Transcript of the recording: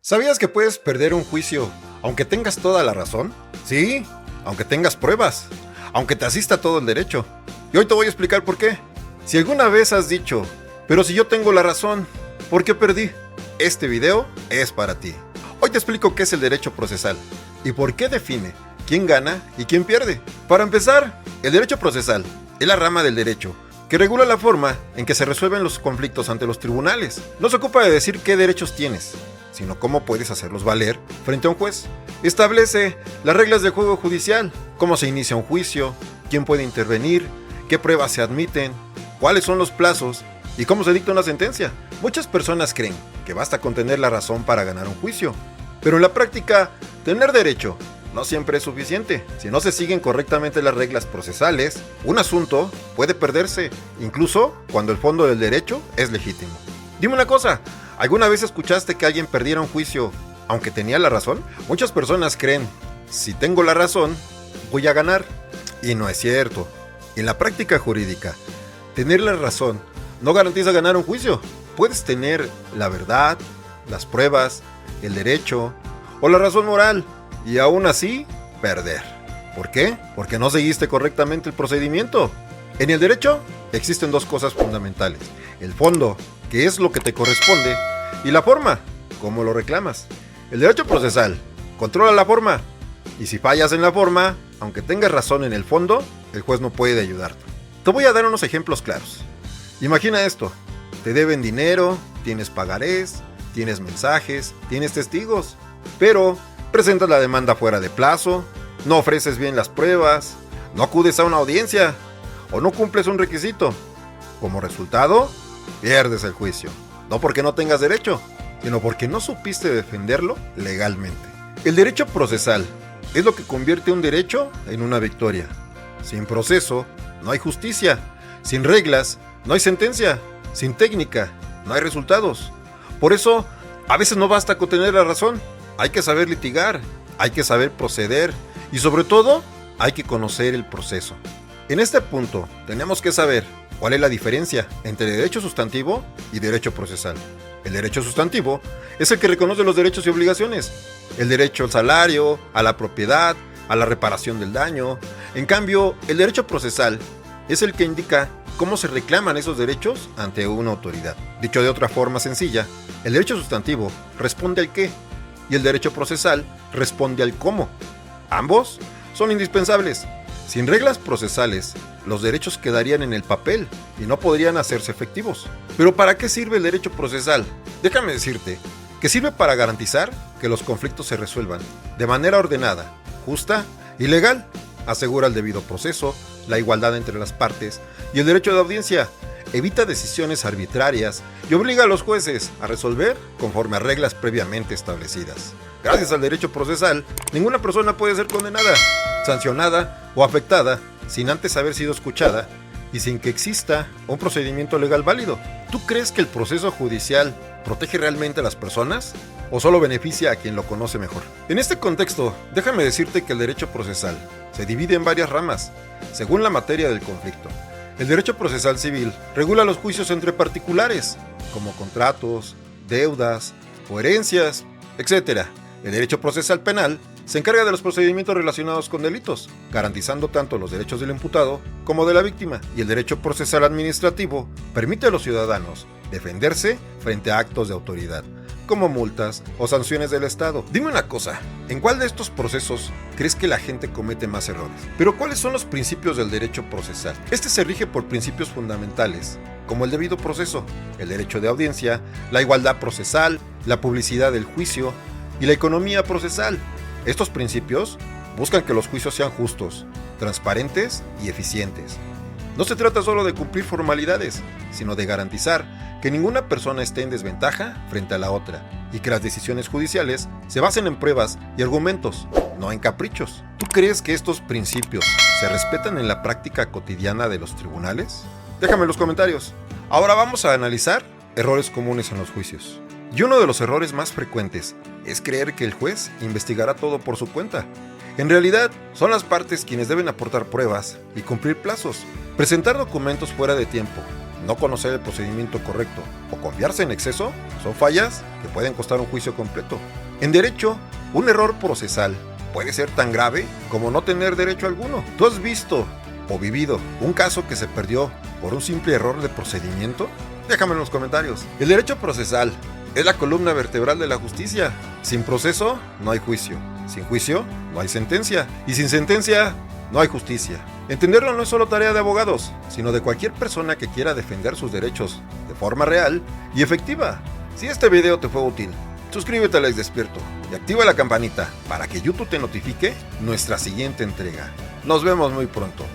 ¿Sabías que puedes perder un juicio aunque tengas toda la razón? Sí, aunque tengas pruebas, aunque te asista todo el derecho. Y hoy te voy a explicar por qué. Si alguna vez has dicho, pero si yo tengo la razón, ¿por qué perdí? Este video es para ti. Hoy te explico qué es el derecho procesal y por qué define quién gana y quién pierde. Para empezar, el derecho procesal es la rama del derecho que regula la forma en que se resuelven los conflictos ante los tribunales. No se ocupa de decir qué derechos tienes, sino cómo puedes hacerlos valer frente a un juez. Establece las reglas del juego judicial, cómo se inicia un juicio, quién puede intervenir, qué pruebas se admiten, cuáles son los plazos y cómo se dicta una sentencia. Muchas personas creen que basta con tener la razón para ganar un juicio, pero en la práctica, tener derecho no siempre es suficiente. Si no se siguen correctamente las reglas procesales, un asunto puede perderse, incluso cuando el fondo del derecho es legítimo. Dime una cosa, ¿alguna vez escuchaste que alguien perdiera un juicio aunque tenía la razón? Muchas personas creen, si tengo la razón, voy a ganar. Y no es cierto. En la práctica jurídica, tener la razón no garantiza ganar un juicio. Puedes tener la verdad, las pruebas, el derecho o la razón moral y aún así perder. ¿Por qué? Porque no seguiste correctamente el procedimiento. En el derecho existen dos cosas fundamentales: el fondo, que es lo que te corresponde, y la forma, cómo lo reclamas. El derecho procesal controla la forma, y si fallas en la forma, aunque tengas razón en el fondo, el juez no puede ayudarte. Te voy a dar unos ejemplos claros. Imagina esto: te deben dinero, tienes pagarés, tienes mensajes, tienes testigos, pero presentas la demanda fuera de plazo, no ofreces bien las pruebas, no acudes a una audiencia o no cumples un requisito. Como resultado, pierdes el juicio, no porque no tengas derecho, sino porque no supiste defenderlo legalmente. El derecho procesal es lo que convierte un derecho en una victoria. Sin proceso, no hay justicia. Sin reglas, no hay sentencia. Sin técnica, no hay resultados. Por eso, a veces no basta con tener la razón. Hay que saber litigar, hay que saber proceder y sobre todo, hay que conocer el proceso. En este punto, tenemos que saber cuál es la diferencia entre derecho sustantivo y derecho procesal. El derecho sustantivo es el que reconoce los derechos y obligaciones. El derecho al salario, a la propiedad, a la reparación del daño. En cambio, el derecho procesal es el que indica cómo se reclaman esos derechos ante una autoridad. Dicho de otra forma sencilla, el derecho sustantivo responde al qué y el derecho procesal responde al cómo. Ambos son indispensables. Sin reglas procesales, los derechos quedarían en el papel y no podrían hacerse efectivos. ¿Pero para qué sirve el derecho procesal? Déjame decirte que sirve para garantizar que los conflictos se resuelvan de manera ordenada, justa y legal. Asegura el debido proceso, la igualdad entre las partes y el derecho de audiencia. Evita decisiones arbitrarias y obliga a los jueces a resolver conforme a reglas previamente establecidas. Gracias al derecho procesal, ninguna persona puede ser condenada, sancionada o afectada sin antes haber sido escuchada y sin que exista un procedimiento legal válido. ¿Tú crees que el proceso judicial protege realmente a las personas o solo beneficia a quien lo conoce mejor? En este contexto, déjame decirte que el derecho procesal se divide en varias ramas, según la materia del conflicto. El derecho procesal civil regula los juicios entre particulares, como contratos, deudas o herencias, etc. El derecho procesal penal se encarga de los procedimientos relacionados con delitos, garantizando tanto los derechos del imputado como de la víctima. Y el derecho procesal administrativo permite a los ciudadanos defenderse frente a actos de autoridad, como multas o sanciones del Estado. Dime una cosa, ¿en cuál de estos procesos crees que la gente comete más errores? Pero ¿cuáles son los principios del derecho procesal? Este se rige por principios fundamentales, como el debido proceso, el derecho de audiencia, la igualdad procesal, la publicidad del juicio y la economía procesal. Estos principios buscan que los juicios sean justos, transparentes y eficientes. No se trata solo de cumplir formalidades, sino de garantizar que ninguna persona esté en desventaja frente a la otra y que las decisiones judiciales se basen en pruebas y argumentos, no en caprichos. ¿Tú crees que estos principios se respetan en la práctica cotidiana de los tribunales? Déjame en los comentarios. Ahora vamos a analizar errores comunes en los juicios. Y uno de los errores más frecuentes es creer que el juez investigará todo por su cuenta. En realidad, son las partes quienes deben aportar pruebas y cumplir plazos. Presentar documentos fuera de tiempo no conocer el procedimiento correcto o confiarse en exceso son fallas que pueden costar un juicio completo. En derecho, un error procesal puede ser tan grave como no tener derecho alguno. ¿Tú has visto o vivido un caso que se perdió por un simple error de procedimiento? Déjame en los comentarios. El derecho procesal es la columna vertebral de la justicia. Sin proceso, no hay juicio. Sin juicio, no hay sentencia. Y sin sentencia, no hay justicia. Entenderlo no es solo tarea de abogados, sino de cualquier persona que quiera defender sus derechos de forma real y efectiva. Si este video te fue útil, suscríbete a Alex Despierto y activa la campanita para que YouTube te notifique nuestra siguiente entrega. Nos vemos muy pronto.